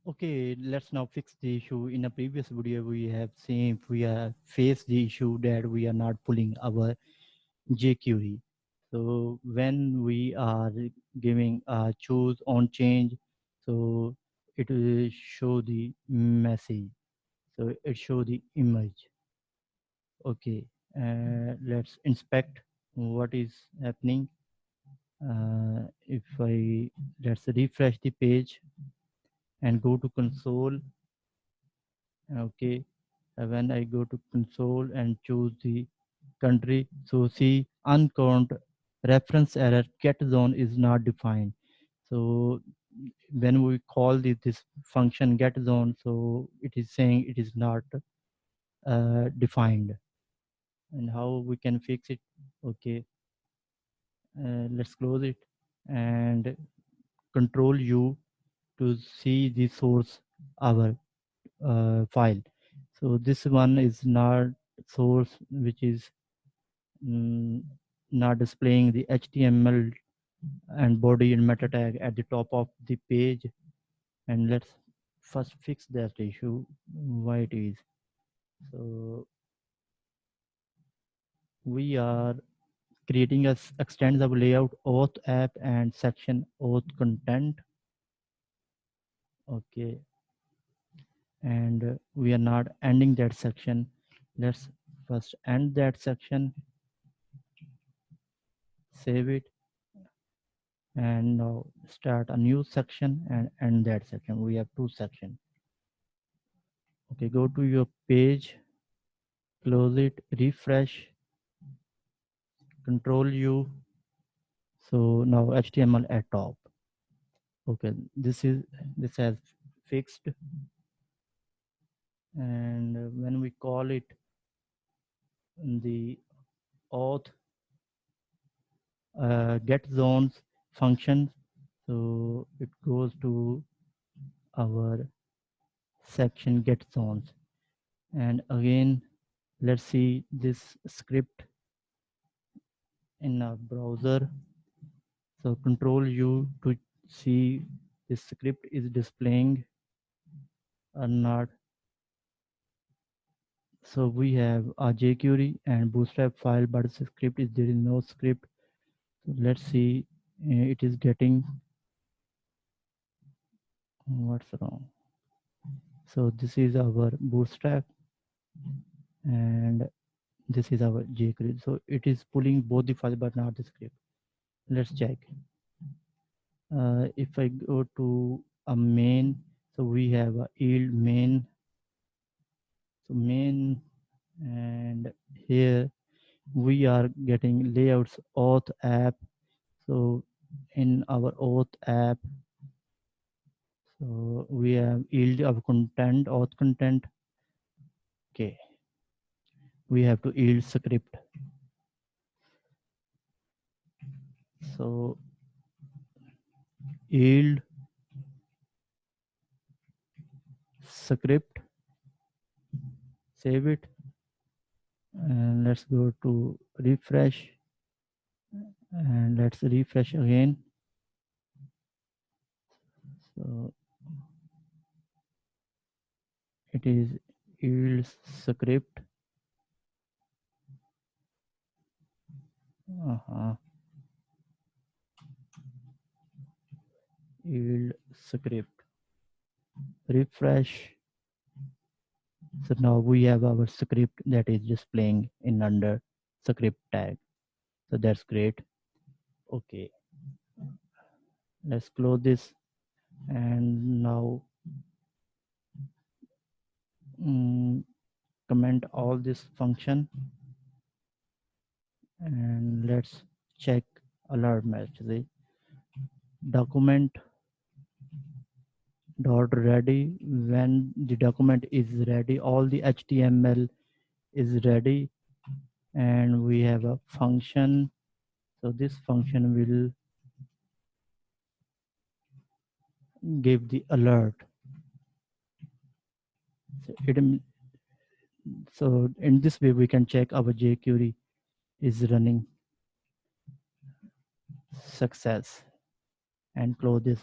Okay, let's now fix the issue. In a previous video, we have seen we have faced the issue that we are not pulling our JQuery. So when we are giving a choose on change, so it will show the message. So it show the image. Okay, let's inspect what is happening. If I let's refresh the page and go to console. Okay, when I go to console and choose the country, so see uncount reference error get zone is not defined. So when we call this function get zone, so it is saying it is not defined. And how we can fix it? Okay, let's close it and control U to see the source our file. So this one is not source, which is mm, not displaying the HTML and body and meta tag at the top of the page. And let's first fix that issue why it is. So we are creating a extensible layout auth app and section auth content. Okay, and we are not ending that section. Let's first end that section, save it, and now start a new section and end that section. We have two sections. Okay, go to your page, close it, refresh, control U. So now HTML at top. Okay, this has fixed, and when we call it in the auth get zones function, so it goes to our section get zones. And again, let's see this script in a browser. So control U to see this script is displaying or not. So we have a jQuery and bootstrap file, but the script is there is no script. So let's see, it is getting what's wrong. So this is our bootstrap and this is our jQuery. So it is pulling both the files but not the script. Let's check. If I go to a main, so we have a yield main. So main, and here we are getting layouts auth app. So in our auth app, so we have yield of content, auth content. Okay, we have to yield script. So yield script, save it, and let's go to refresh, and let's refresh again. So it is yield script. Yield script, refresh. So now we have our script that is displaying in under script tag. So that's great. Okay, let's close this, and now comment all this function, and let's check alert message. Document dot ready. When the document is ready, all the HTML is ready, and we have a function. So this function will give the alert. So in this way we can check our jQuery is running success, and close this.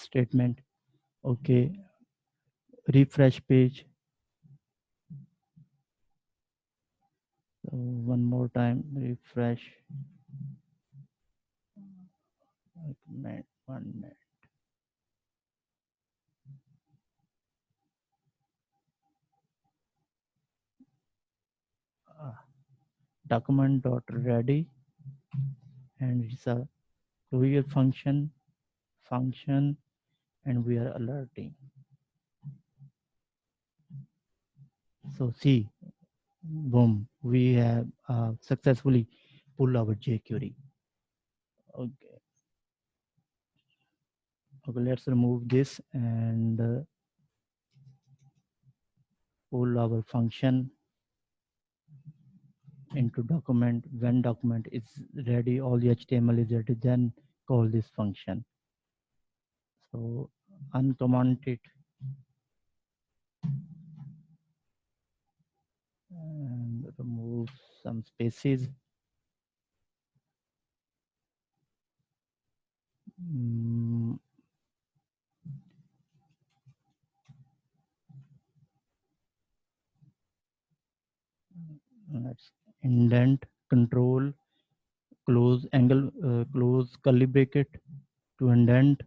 statement. Okay, refresh page. So one more time, refresh. 1 minute. Document dot ready, and it's a clear function, and we are alerting. So see, boom, we have successfully pulled our jQuery. Okay, okay, let's remove this and pull our function into document. When document is ready, all the HTML is ready, then call this function. So uncomment it and remove some spaces. Let's indent, control, close angle, close curly bracket to indent.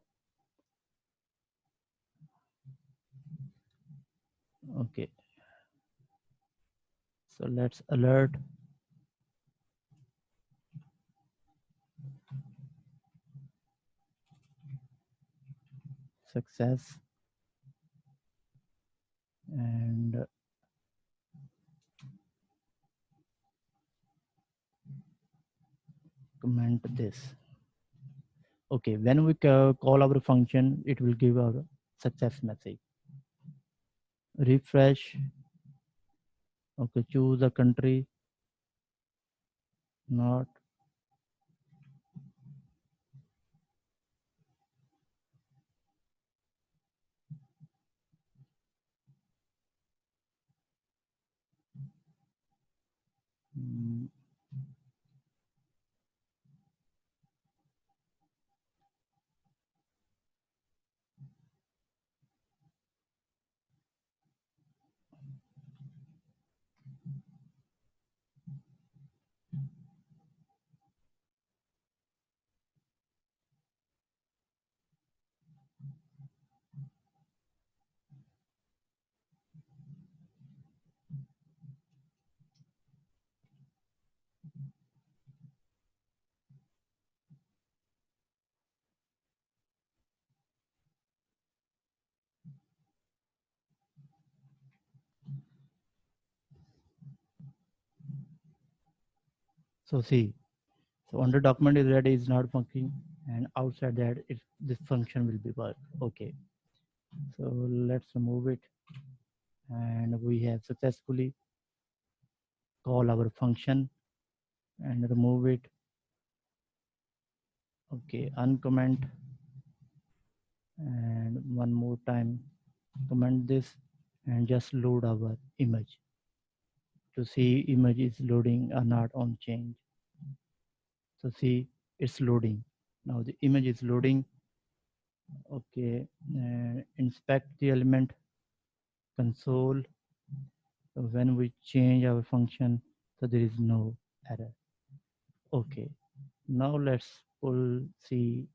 Okay, so let's alert. Success. And comment this. Okay, when we call our function, it will give our success message. Refresh. Okay, choose a country. Not. So see, so under document is ready is not function, and outside that this function will be work. Okay, so let's remove it, and we have successfully call our function and remove it. Okay, uncomment, and one more time comment this and just load our image to see image is loading or not on change. So see, it's loading. Now the image is loading. Okay, inspect the element console. So when we change our function, so there is no error. Okay, now let's pull see.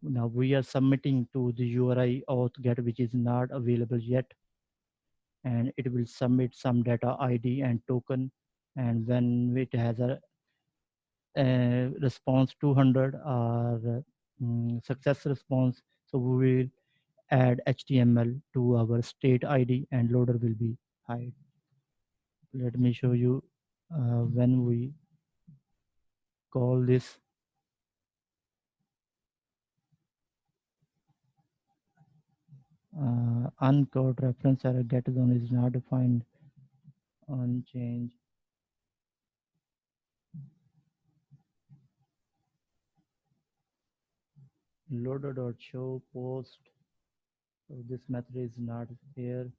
Now we are submitting to the URI auth get, which is not available yet, and it will submit some data ID and token, and when it has a response 200 or success response, so we will add HTML to our state ID and loader will be hide. Let me show you when we call this. Uncode reference error get zone is not defined on change. Loader.show post. So this method is not here.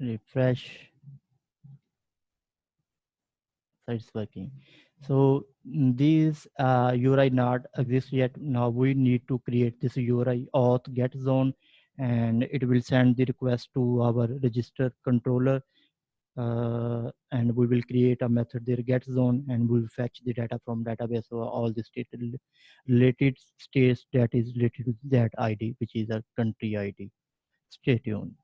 refresh. So it's working. So these URI not exist yet. Now we need to create this URI auth get zone, and it will send the request to our register controller, and we will create a method there get zone, and we'll fetch the data from database. So all the state related states that is related to that ID, which is a country ID. Stay tuned.